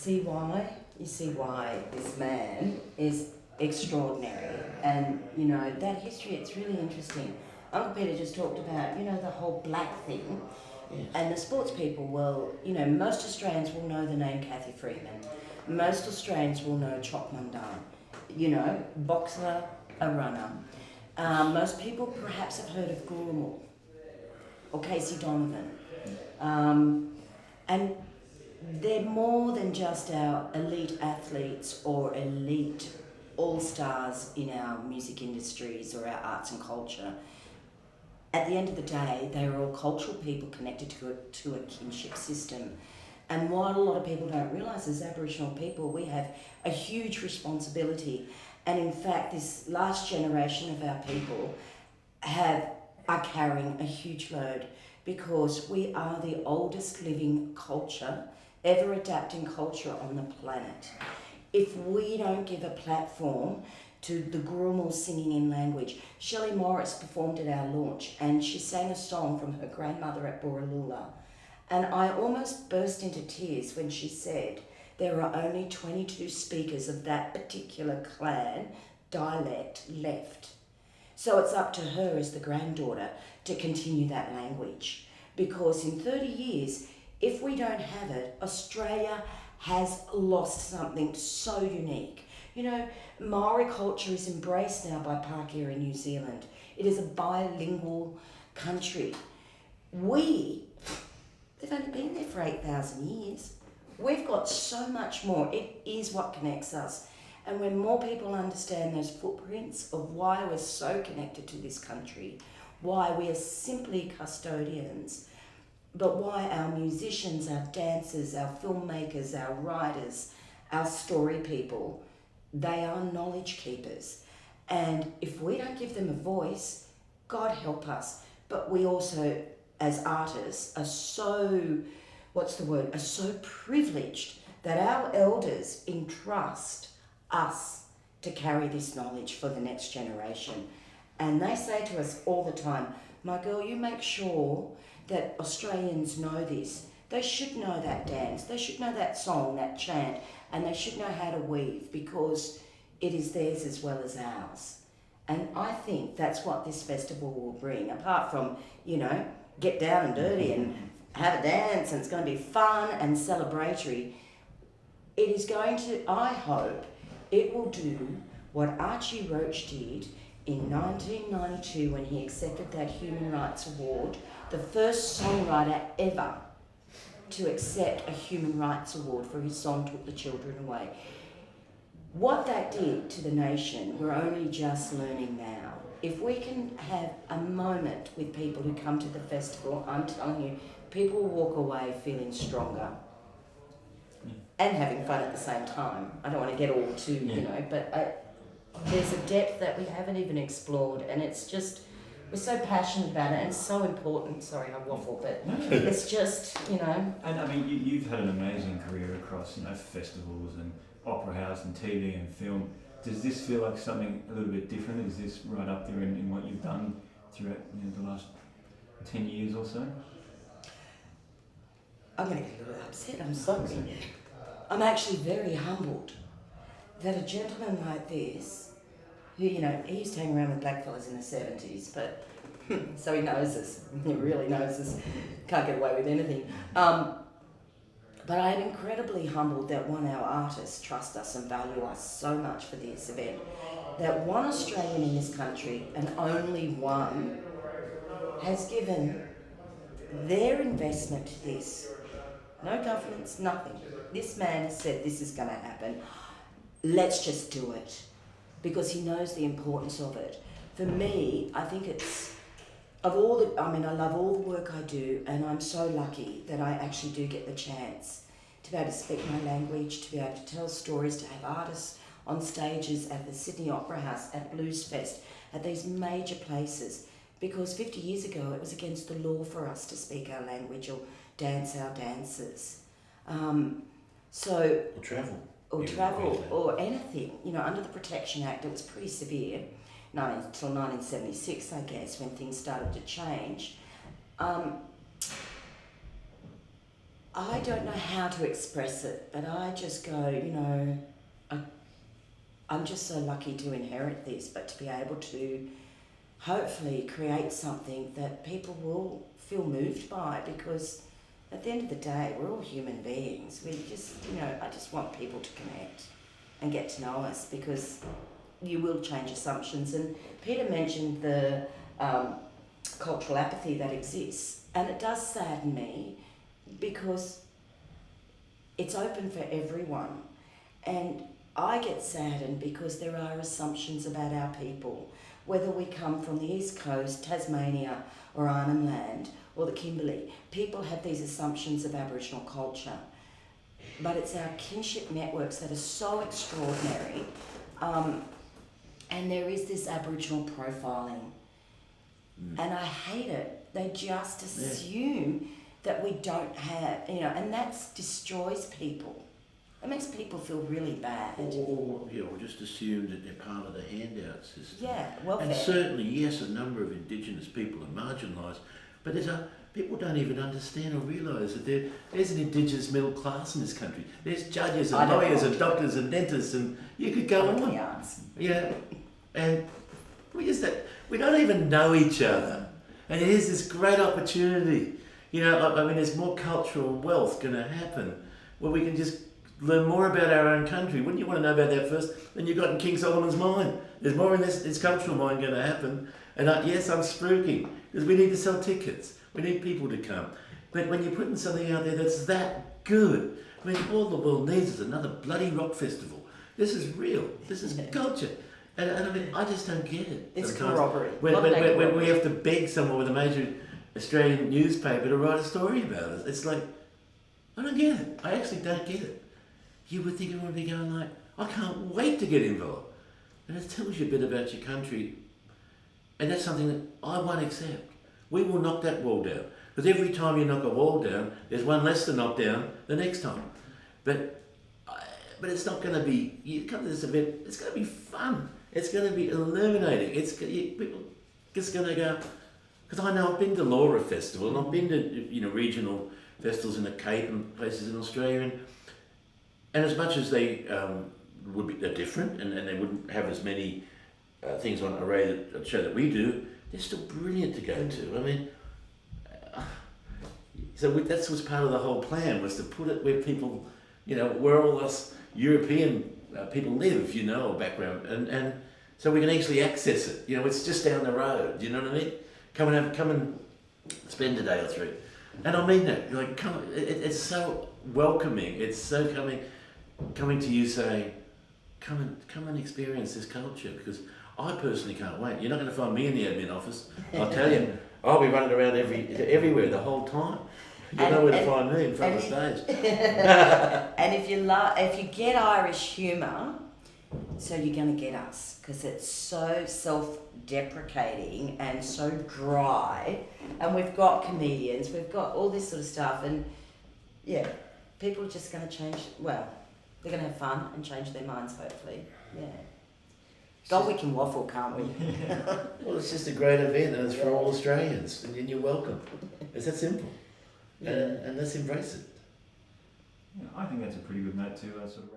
See why? You see why this man is extraordinary. And, you know, that history, it's really interesting. Uncle Peter just talked about, you know, the whole black thing. Yes. And the sports people will, you know, most Australians will know the name Kathy Freeman. Most Australians will know Chop Mundan. You know, boxer, a runner. Most people perhaps have heard of Gurumul or Casey Donovan. And they're more than just our elite athletes or elite all-stars in our music industries or our arts and culture. At the end of the day, they are all cultural people connected to a kinship system. And what a lot of people don't realise is Aboriginal people, we have a huge responsibility. And in fact, this last generation of our people are carrying a huge load because we are the oldest living culture, ever adapting culture on the planet. If we don't give a platform to the Gurumul singing in language. Shelley Morris performed at our launch and she sang a song from her grandmother at Borroloola. And I almost burst into tears when she said there are only 22 speakers of that particular clan dialect left. So it's up to her as the granddaughter to continue that language. Because in 30 years, if we don't have it, Australia has lost something so unique. You know, Maori culture is embraced now by Pākehā in New Zealand. It is a bilingual country. They've only been there for 8,000 years. We've got so much more. It is what connects us. And when more people understand those footprints of why we're so connected to this country, why we are simply custodians, but why our musicians, our dancers, our filmmakers, our writers, our story people, they are knowledge keepers. And if we don't give them a voice, God help us. But we also, as artists, are so privileged that our elders entrust us to carry this knowledge for the next generation. And they say to us all the time, my girl, you make sure that Australians know this. They should know that dance, they should know that song, that chant, and they should know how to weave because it is theirs as well as ours. And I think that's what this festival will bring, apart from, you know, get down and dirty and have a dance and it's going to be fun and celebratory. It is going to, I hope, it will do what Archie Roach did in 1992 when he accepted that Human Rights Award, the first songwriter ever to accept a Human Rights Award for his song Took the Children Away. What that did to the nation, we're only just learning now. If we can have a moment with people who come to the festival, I'm telling you, people will walk away feeling stronger and having fun at the same time. I don't want to get all too, you know, but there's a depth that we haven't even explored, and it's just, we're so passionate about it and it's so important. Sorry, I waffle, but it's just, you know. And I mean, you've had an amazing career across, you know, festivals and opera house and TV and film. Does this feel like something a little bit different? Is this right up there in what you've done throughout, you know, the last 10 years or so? I'm going to get a little upset, I'm sorry. I'm actually very humbled that a gentleman like this, who, you know, he used to hang around with blackfellas in the 70s, but so he knows us, he really knows us, can't get away with anything. But I am incredibly humbled that our artists trust us and value us so much for this event, that one Australian in this country, and only one, has given their investment to this. No governments, nothing. This man has said this is going to happen. Let's just do it, because he knows the importance of it. For me, I think it's, I love all the work I do, and I'm so lucky that I actually do get the chance to be able to speak my language, to be able to tell stories, to have artists on stages at the Sydney Opera House, at Blues Fest, at these major places. Because 50 years ago, it was against the law for us to speak our language or dance our dances. Or travel, or anything. You know, under the Protection Act, it was pretty severe, until 1976, I guess, when things started to change. I don't know how to express it, but I just go, you know, I'm just so lucky to inherit this, but to be able to hopefully create something that people will feel moved by, because at the end of the day, we're all human beings. We just, you know, I just want people to connect and get to know us, because you will change assumptions. And Peter mentioned the cultural apathy that exists, and it does sadden me because it's open for everyone. And I get saddened because there are assumptions about our people, whether we come from the East Coast, Tasmania, or Arnhem Land, or the Kimberley. People have these assumptions of Aboriginal culture, but it's our kinship networks that are so extraordinary. And there is this Aboriginal profiling, and I hate it. They just assume that we don't have, you know, and that destroys people. It makes people feel really bad. Or just assume that they're part of the handout system. Yeah, welfare. And certainly, yes, a number of Indigenous people are marginalised, but people don't even understand or realise that there's an Indigenous middle class in this country. There's judges and lawyers and doctors and dentists, and you could go on. Yeah, and we don't even know each other, and here's this great opportunity. You know, I mean, there's more cultural wealth going to happen where we can just learn more about our own country. Wouldn't you want to know about that first than you got in King Solomon's mind? There's more in this cultural mind going to happen. And yes, I'm spooking, because we need to sell tickets. We need people to come. But when you're putting something out there that's that good, I mean, all the world needs is another bloody rock festival. This is real. This is culture. And I mean, I just don't get it. It's corroboree. When we have to beg someone with a major Australian newspaper to write a story about us, it's like, I don't get it. I actually don't get it. You would think it would be going like, I can't wait to get involved. And it tells you a bit about your country. And that's something that I won't accept. We will knock that wall down. Because every time you knock a wall down, there's one less to knock down the next time. But it's not going to be, you come to this event, it's going to be fun. It's going to be illuminating. People just going to go, because I know I've been to Laura Festival, and I've been to regional festivals in the Cape and places in Australia, and as much as they they're different, and they wouldn't have as many things on array that show that we do, they're still brilliant to go to. I mean, so that was part of the whole plan, was to put it where people, where all us European people live, or background, and so we can actually access it. It's just down the road. You know what I mean? Come and spend a day or three, and I mean that. Like, come, it's so welcoming. It's so coming to you saying, come and experience this culture, because I personally can't wait. You're not going to find me in the admin office. I'll tell you, I'll be running around everywhere the whole time. You know where to find me, in front of the stage. And if you get Irish humour, so you're going to get us, because it's so self-deprecating and so dry, and we've got comedians, we've got all this sort of stuff, and yeah, people are just going to change. Well, they're going to have fun and change their minds, hopefully. Yeah. God, we can waffle, can't we? Well, it's just a great event, and it's for all Australians, and you're welcome. It's that simple. Yeah. And let's embrace it. Yeah, I think that's a pretty good note to sort of